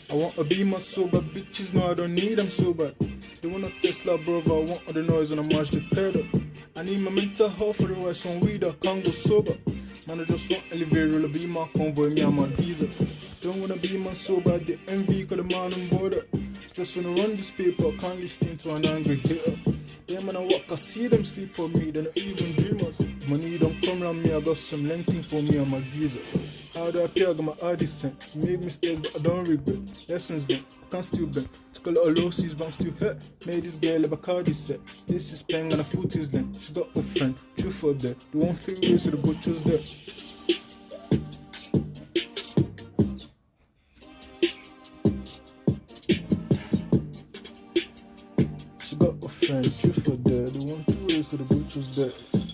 I want a Beamer sober, bitches know I don't need them so bad. They want a Tesla, brother, I want all the noise when I march the pedal. I need my mental health for the rest one weed, I can't go sober. Man, I just want elevate, roll a Beamer, convoy me and my geezer. Don't wanna be my sober, the envy, cause the man on border. Just wanna run this paper, can't listen to an angry hitter. Yeah, man, I walk, I see them sleep on me, they're not even dreamers. Money don't come around me, I got some lengthing for me and my geezers. How do I pay? I got my hard descent. Made mistakes, but I don't regret. Lessons then, I can't still bend. Took a lot of losses, but I'm still hurt. Made this girl a Bacardi set. This is paying on the footies then. She got a friend, truth for that. The 1 3 ways to the butcher's there. She got a friend, truth for that. The 1 2 ways to the butcher's there.